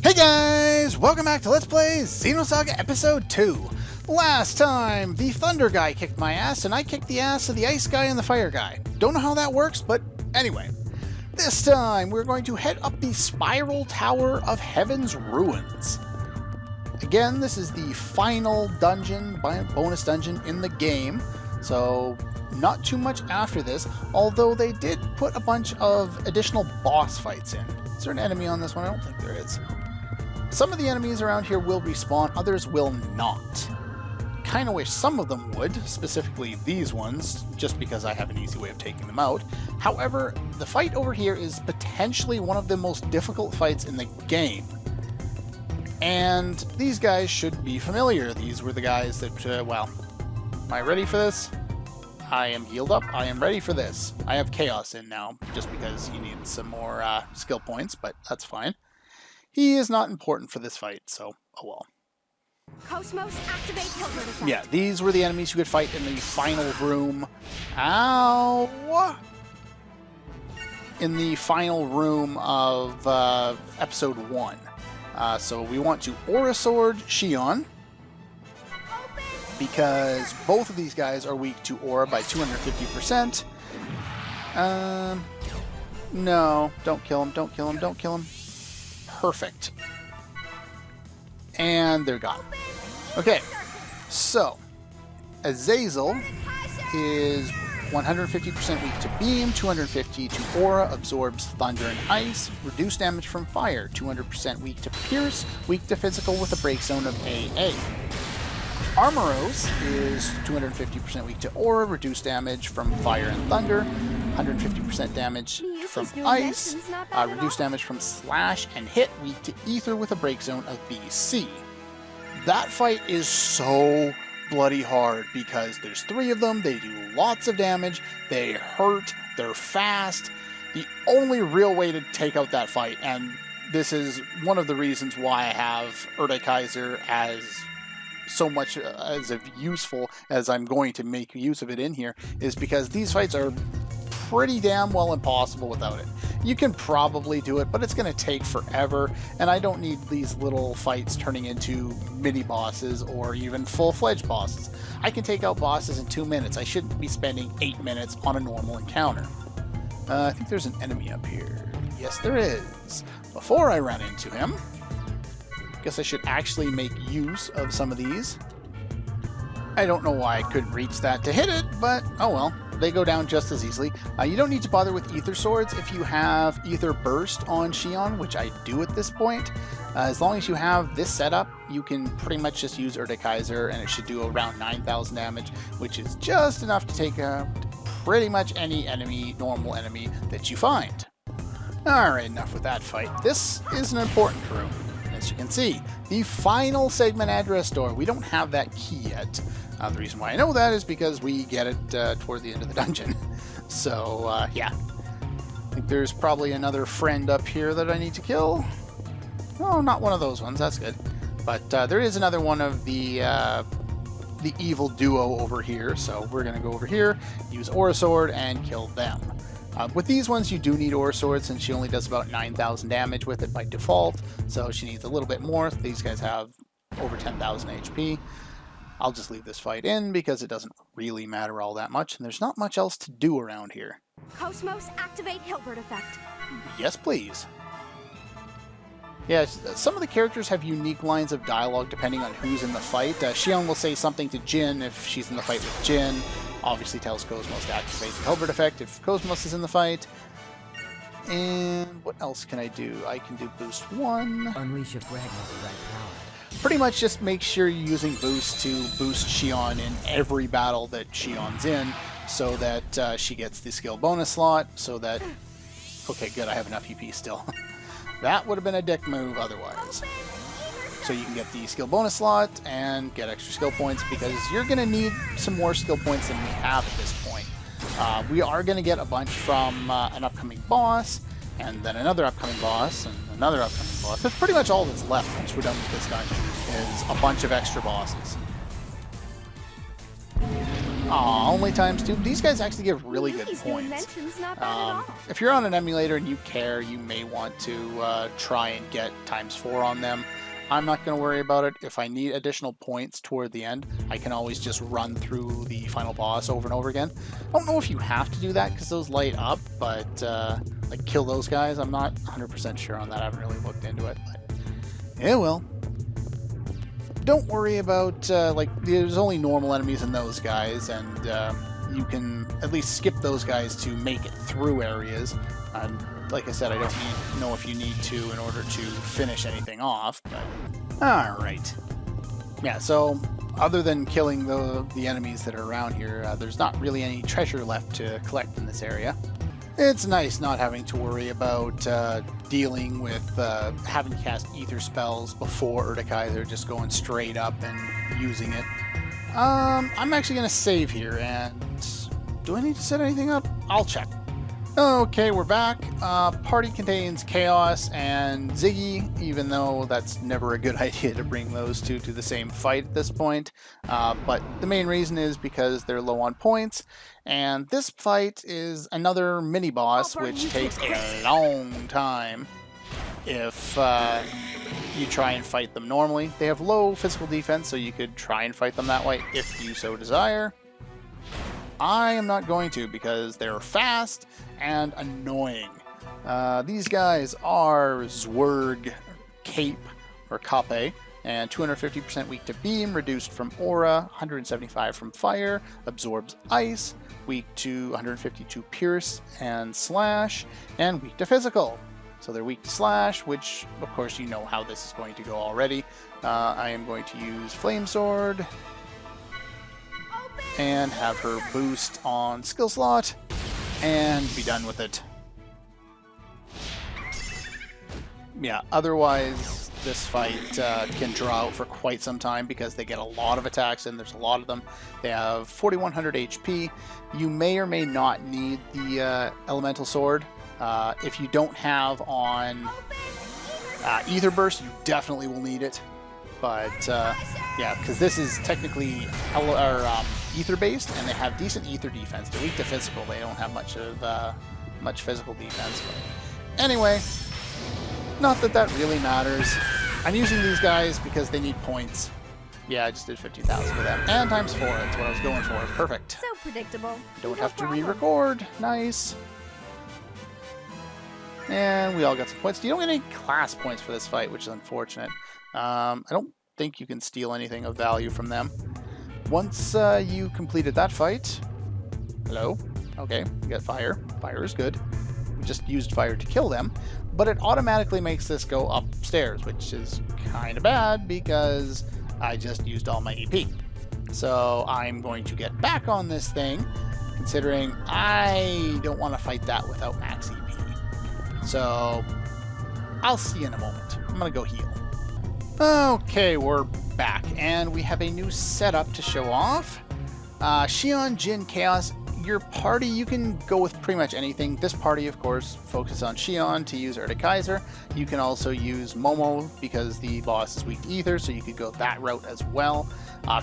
Hey guys! Welcome back to Let's Play Xenosaga Episode 2. Last time, the Thunder guy kicked my ass, and I kicked the ass of the Ice guy and the Fire guy. Don't know how that works, but anyway. This time, we're going to head up the Spiral Tower of Heaven's Ruins. Again, this is the final dungeon, bonus dungeon in the game, so not too much after this, although they did put a bunch of additional boss fights in. Is there an enemy on this one? I don't think there is. Some of the enemies around here will respawn, others will not. Kinda wish some of them would, specifically these ones, just because I have an easy way of taking them out. However, the fight over here is potentially one of the most difficult fights in the game. And these guys should be familiar. These were the guys that, well, am I ready for this? I am healed up. I am ready for this. I have Chaos in now, just because he needs some more skill points, but that's fine. He is not important for this fight, so oh well. KOS-MOS activate Hilbert effect. Yeah, these were the enemies you could fight in the final room. Ow! In the final room of episode 1. So we want to Aura Sword Xion, because both of these guys are weak to Aura by 250%. No, don't kill him, don't kill him, don't kill him. Perfect. And they're gone. Okay, so Azazel is 150% weak to Beam, 250 to Aura, absorbs Thunder and Ice, reduced damage from Fire, 200% weak to Pierce, weak to Physical with a break zone of AA. Armoros is 250% weak to Aura, reduced damage from Fire and Thunder, 150% damage from Ice, reduced damage from Slash and Hit, weak to Ether with a break zone of BC. That fight is so bloody hard because there's 3 of them, they do lots of damage, they hurt, they're fast. The only real way to take out that fight, and this is one of the reasons why I have Kaiser as so much as useful as I'm going to make use of it in here, is because these fights are pretty damn well impossible without it. You can probably do it, but it's going to take forever, and I don't need these little fights turning into mini-bosses or even full-fledged bosses. I can take out bosses in 2 minutes. I shouldn't be spending 8 minutes on a normal encounter. I think there's an enemy up here. Yes, there is. Before I run into him, I guess I should actually make use of some of these. I don't know why I couldn't reach that to hit it, but oh well. They go down just as easily. You don't need to bother with Ether Swords if you have Ether Burst on Xion, which I do at this point. As long as you have this setup, you can pretty much just use Kaiser, and it should do around 9,000 damage, which is just enough to take out pretty much any enemy, normal enemy, that you find. Alright, enough with that fight. This is an important room. As you can see, the final segment address door. We don't have that key yet. The reason why I know that is because we get it toward the end of the dungeon. So, yeah. I think there's probably another friend up here that I need to kill. Oh, not one of those ones. That's good. But there is another one of the evil duo over here. So we're going to go over here, use Aura Sword, and kill them. With these ones, you do need Aura Sword, since she only does about 9,000 damage with it by default, so she needs a little bit more. These guys have over 10,000 HP. I'll just leave this fight in, because it doesn't really matter all that much, and there's not much else to do around here. KOS-MOS activate Hilbert effect. Yes, please. Yes, some of the characters have unique lines of dialogue depending on who's in the fight. Xion will say something to Jin if she's in the fight with Jin. Obviously tells KOS-MOS to activate the Hilbert effect if KOS-MOS is in the fight. And what else can I do? I can do boost 1. Unleash a fragment of that power. Pretty much just make sure you're using boost to boost Xion in every battle that Xion's in, so that she gets the skill bonus slot, so that... Okay, good, I have enough EP still. That would have been a dick move otherwise. So you can get the skill bonus slot and get extra skill points, because you're going to need some more skill points than we have at this point. We are going to get a bunch from an upcoming boss, and then another upcoming boss, and another upcoming boss. That's pretty much all that's left once we're done with this dungeon, is a bunch of extra bosses. Aw, only ×2. These guys actually give really good These new points. inventions not bad at all. If you're on an emulator and you care, you may want to try and get ×4 on them. I'm not going to worry about it. If I need additional points toward the end, I can always just run through the final boss over and over again. I don't know if you have to do that because those light up, but like kill those guys, I'm not 100% sure on that. I haven't really looked into it, but yeah, well. Don't worry about, like, there's only normal enemies in those guys, and you can at least skip those guys to make it through areas. Like I said, I don't know if you need to in order to finish anything off, but alright. Yeah, so other than killing the enemies that are around here, there's not really any treasure left to collect in this area. It's nice not having to worry about dealing with having to cast ether spells before Urtikaiser, just going straight up and using it. I'm actually going to save here, and do I need to set anything up? I'll check. Okay, we're back. Party contains Chaos and Ziggy, even though that's never a good idea to bring those two to the same fight at this point. But the main reason is because they're low on points, and this fight is another mini-boss, which takes a long time if you try and fight them normally. They have low physical defense, so you could try and fight them that way if you so desire. I am not going to because they're fast and annoying. These guys are Zwerg, Cape, or Kape, and 250% weak to beam, reduced from aura, 175 from fire, absorbs ice, weak to 152 pierce and slash, and weak to physical. So they're weak to slash, which of course you know how this is going to go already. I am going to use Flame Sword and have her boost on skill slot and be done with it. Yeah, otherwise this fight can draw out for quite some time because they get a lot of attacks and there's a lot of them. They have 4100 HP. You may or may not need the elemental sword. If you don't have on Ether Burst, you definitely will need it. But yeah, because this is technically ether based, and they have decent ether defense. They're weak to physical. They don't have much physical defense. But anyway, not that that really matters. I'm using these guys because they need points. Yeah, I just did 50,000 for them, and ×4. That's what I was going for. Perfect. So predictable. Don't No have to problem. re-record. Nice. And we all got some points. You don't get any class points for this fight, which is unfortunate. I don't think you can steal anything of value from them. Once you completed that fight... Hello? Okay, you got fire. Fire is good. We just used fire to kill them. But it automatically makes this go upstairs, which is kind of bad because I just used all my EP. So I'm going to get back on this thing, considering I don't want to fight that without max EP. So I'll see you in a moment. I'm going to go heal. Okay, we're back, and we have a new setup to show off. Xion, Jin, Chaos. Your party, you can go with pretty much anything. This party, of course, focuses on Xion to use Urtikaiser. You can also use Momo because the boss is weak to Ether, so you could go that route as well.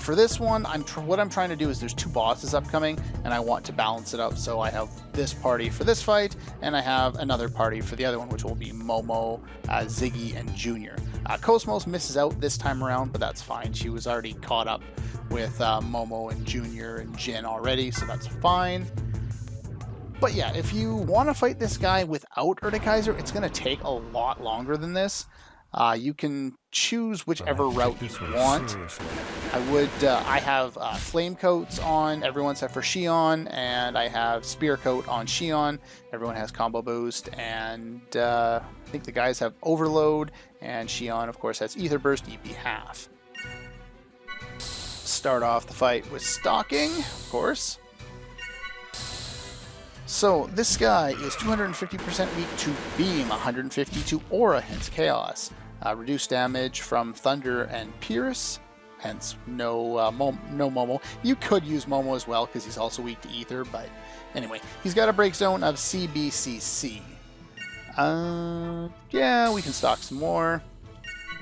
For this one, what I'm trying to do is there's two bosses upcoming, and I want to balance it up. So I have this party for this fight, and I have another party for the other one, which will be Momo, Ziggy, and Junior. KOS-MOS misses out this time around, but that's fine. She was already caught up with Momo and Junior and Jin already, so that's fine. But yeah, if you want to fight this guy without Urtikaiser, it's going to take a lot longer than this. You can choose whichever route you want. I have Flame Coats on everyone except for Xion, and I have Spear Coat on Xion. Everyone has Combo Boost, and I think the guys have Overload, and Xion, of course, has Ether Burst, EP half. Start off the fight with Stalking, of course. So this guy is 250% weak to Beam, 150 to Aura, hence Chaos. Reduced damage from Thunder and Pierce, hence no Momo. You could use Momo as well because he's also weak to Ether, but anyway, he's got a break zone of CBCC. Yeah, we can stock some more.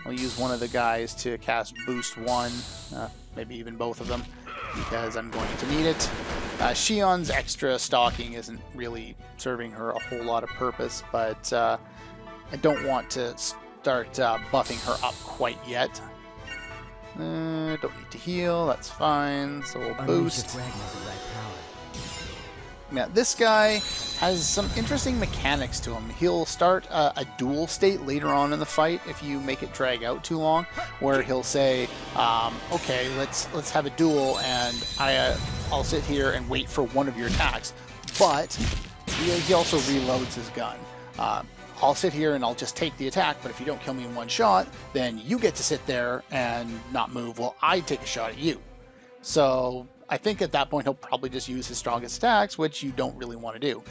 I'll use one of the guys to cast Boost 1, maybe even both of them. because I'm going to need it. Shion's extra stalking isn't really serving her a whole lot of purpose, but I don't want to start buffing her up quite yet. Don't need to heal, that's fine, so we'll boost. Now, this guy has some interesting mechanics to him. He'll start a dual state later on in the fight if you make it drag out too long, where he'll say, okay, let's have a duel, and I'll sit here and wait for one of your attacks. But he also reloads his gun. I'll sit here and I'll just take the attack, but if you don't kill me in one shot, then you get to sit there and not move while I take a shot at you. So I think at that point he'll probably just use his strongest attacks, which you don't really want to do.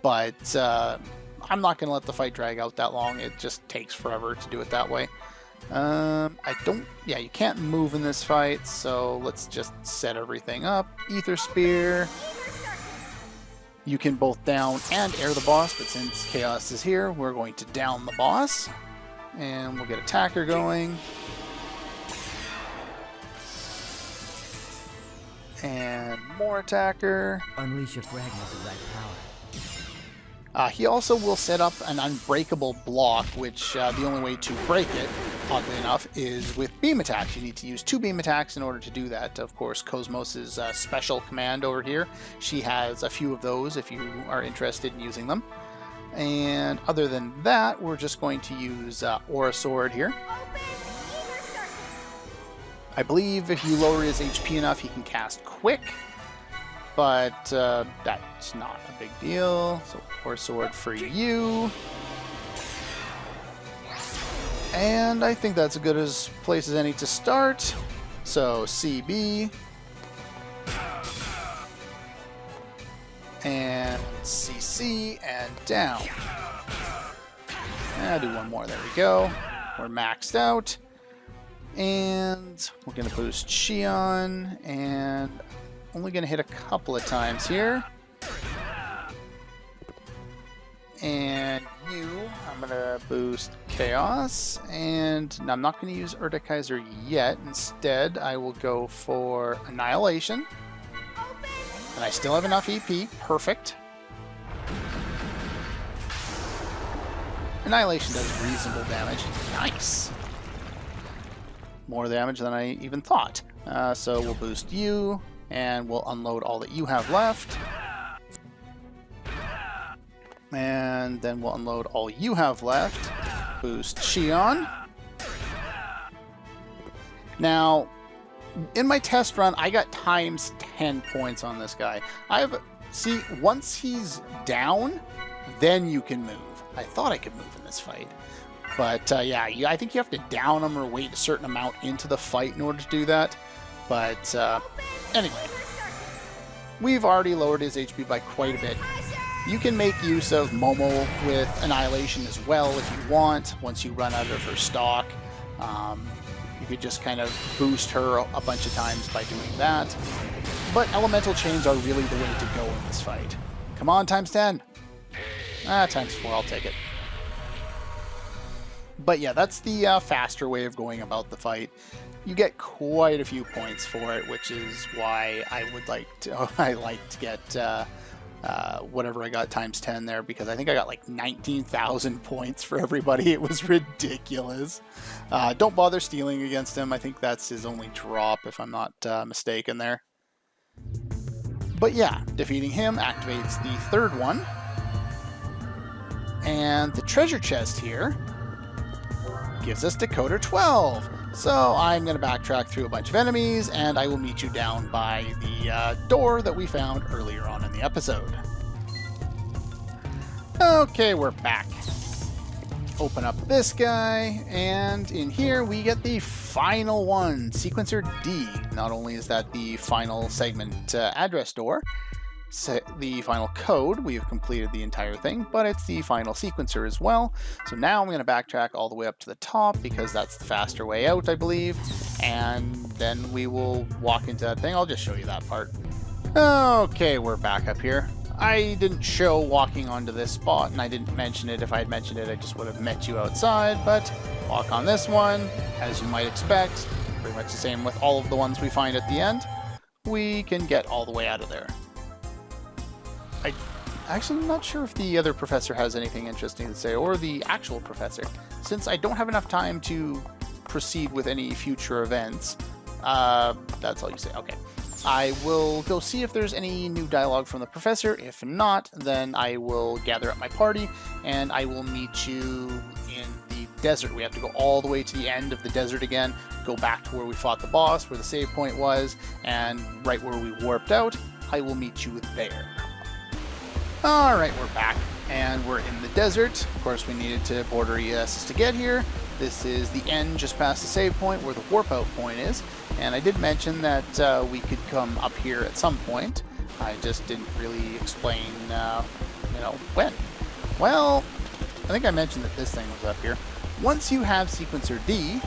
But I'm not going to let the fight drag out that long. It just takes forever to do it that way. Yeah, you can't move in this fight, so let's just set everything up. Ether Spear. You can both down and air the boss, but since Chaos is here, we're going to down the boss. And we'll get Attacker going. And more Attacker. Unleash your fragment of red power. He also will set up an unbreakable block, which the only way to break it, oddly enough, is with beam attacks. You need to use 2 beam attacks in order to do that. Of course, KOS-MOS's special command over here, she has a few of those if you are interested in using them. And other than that, we're just going to use Aura Sword here. I believe if you lower his HP enough, he can cast Quick. But that's not a big deal. So, Aura Sword for you. And I think that's as good a place as any to start. So, CB. And CC, and down. I'll do one more. There we go. We're maxed out. And we're going to boost Shion, and only going to hit a couple of times here. And you, I'm going to boost Chaos, and I'm not going to use Urtikaiser yet. Instead, I will go for Annihilation. And I still have enough EP. Perfect. Annihilation does reasonable damage. Nice. More damage than I even thought. So we'll boost you, and we'll unload all that you have left. And then we'll unload all you have left. Boost Shion. Now, in my test run, I got times 10 points on this guy. See, once he's down, then you can move. I thought I could move in this fight. But yeah, I think you have to down him or wait a certain amount into the fight in order to do that. But anyway, we've already lowered his HP by quite a bit. You can make use of Momo with Annihilation as well if you want, once you run out of her stock. You could just kind of boost her a bunch of times by doing that. But Elemental Chains are really the way to go in this fight. Come on, times 10. Times 4, I'll take it. But yeah, that's the faster way of going about the fight. You get quite a few points for it, which is why I would like to. I like to get whatever I got times 10 there, because I think I got like 19,000 points for everybody. It was ridiculous. Don't bother stealing against him. I think that's his only drop, if I'm not mistaken there. But yeah, defeating him activates the third one. And the treasure chest here gives us Decoder 12. So I'm going to backtrack through a bunch of enemies, and I will meet you down by the door that we found earlier on in the episode. Okay, we're back. Open up this guy, and in here we get the final one, Sequencer D. Not only is that the final segment address door, the final code, we have completed the entire thing, but it's the final sequencer as well. So now I'm going to backtrack all the way up to the top, because that's the faster way out, I believe, and then we will walk into that thing. I'll just show you that part. Okay, we're back up here. I didn't show walking onto this spot, and I didn't mention it. If I had mentioned it, I just would have met you outside, but walk on this one, as you might expect, pretty much the same with all of the ones we find at the end. we can get all the way out of there. I actually am not sure if the other professor has anything interesting to say, or the actual professor, since I don't have enough time to proceed with any future events. That's all you say. Okay. I will go see if there's any new dialogue from the professor. If not, then I will gather up my party, and I will meet you in the desert. We have to go all the way to the end of the desert again, go back to where we fought the boss, where the save point was, and right where we warped out. I will meet you there. Alright, we're back, and we're in the desert. Of course, we needed to border ESs to get here. This is the end just past the save point where the warp out point is. And I did mention that we could come up here at some point. I just didn't really explain, when. Well, I think I mentioned that this thing was up here. Once you have Sequencer D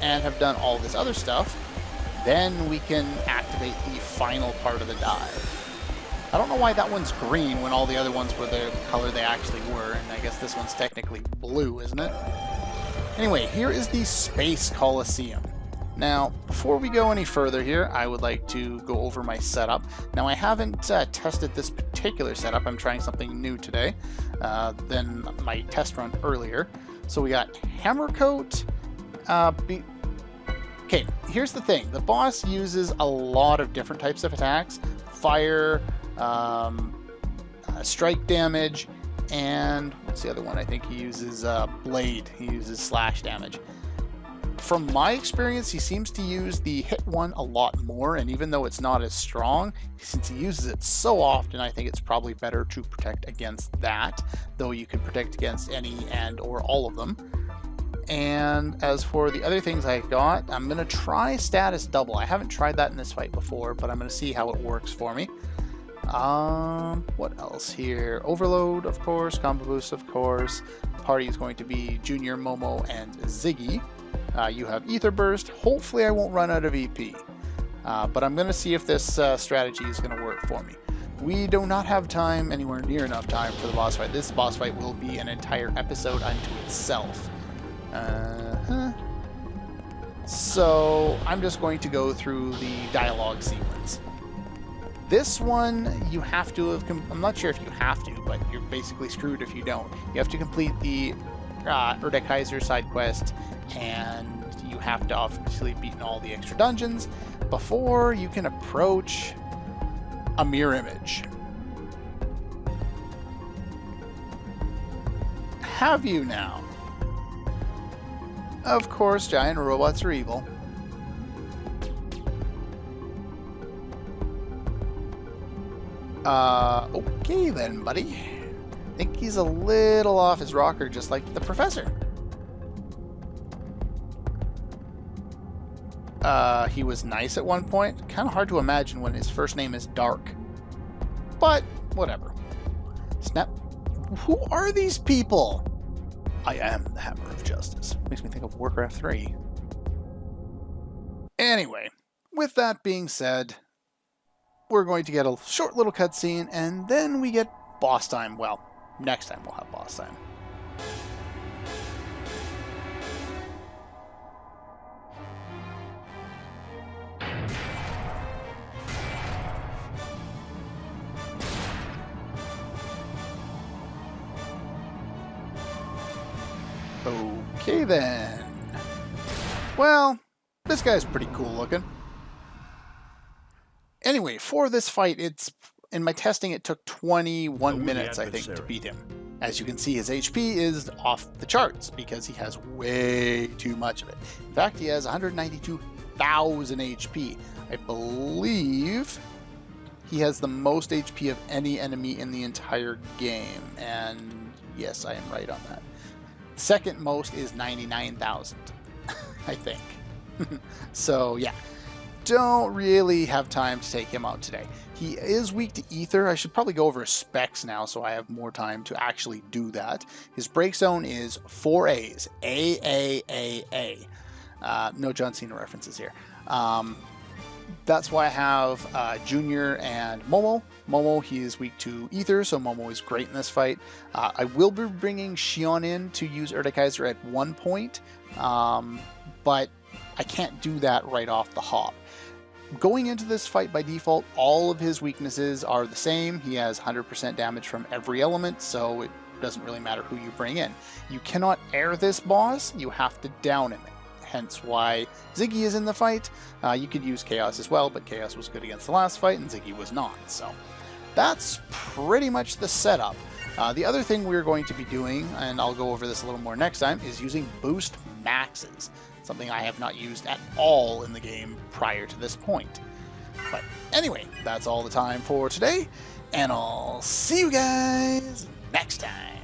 and have done all this other stuff, then we can activate the final part of the dive. I don't know why that one's green when all the other ones were the color they actually were, and I guess this one's technically blue, isn't it? Anyway, here is the Space Colosseum. Now, before we go any further here, I would like to go over my setup. Now, I haven't tested this particular setup. I'm trying something new today than my test run earlier. So we got Hammer Coat. Okay, here's the thing. The boss uses a lot of different types of attacks. Fire, strike damage, and what's the other one? I think he uses blade. He uses slash damage. From my experience, he seems to use the hit one a lot more, and even though it's not as strong, since he uses it so often, I think it's probably better to protect against that, though you can protect against any and or all of them. And as for the other things I got, I'm going to try status double. I haven't tried that in this fight before, but I'm going to see how it works for me. What else here? Overload, of course. Combo boost, of course. The party is going to be Junior, Momo, and Ziggy. You have Ether Burst. Hopefully I won't run out of EP. But I'm going to see if this strategy is going to work for me. We do not have time, anywhere near enough time, for the boss fight. This boss fight will be an entire episode unto itself. So I'm just going to go through the dialogue sequence. This one, you have to have... I'm not sure if you have to, but you're basically screwed if you don't. You have to complete the Erdekaiser side quest, and you have to obviously beaten all the extra dungeons before you can approach a mirror image. Have you now? Of course, giant robots are evil. Okay then, buddy. I think he's a little off his rocker, just like the professor. He was nice at one point. Kind of hard to imagine when his first name is Dark. But, whatever. Snap. Who are these people? I am the Hammer of Justice. Makes me think of Warcraft 3. Anyway, with that being said, we're going to get a short little cutscene, and then we get boss time. Well, next time we'll have boss time. Okay then. Well, this guy's pretty cool looking. Anyway, for this fight, in my testing, it took 21 minutes, I think, to beat him. As you can see, his HP is off the charts because he has way too much of it. In fact, he has 192,000 HP. I believe he has the most HP of any enemy in the entire game. And yes, I am right on that. Second most is 99,000, I think. So, yeah. Don't really have time to take him out today. He is weak to Ether. I should probably go over his specs now so I have more time to actually do that. His break zone is 4 A's. A, A, A, A. No John Cena references here. That's why I have Junior and Momo. Momo, he is weak to Ether, so Momo is great in this fight. I will be bringing Shion in to use Erdekaiser at one point, but I can't do that right off the hop. going into this fight by default, all of his weaknesses are the same. He has 100% damage from every element, so it doesn't really matter who you bring in. You cannot air this boss, you have to down him. Hence why Ziggy is in the fight. You could use Chaos as well, but Chaos was good against the last fight and Ziggy was not. So that's pretty much the setup. The other thing we're going to be doing, and I'll go over this a little more next time, is using boost maxes. Something I have not used at all in the game prior to this point. But anyway, that's all the time for today, and I'll see you guys next time.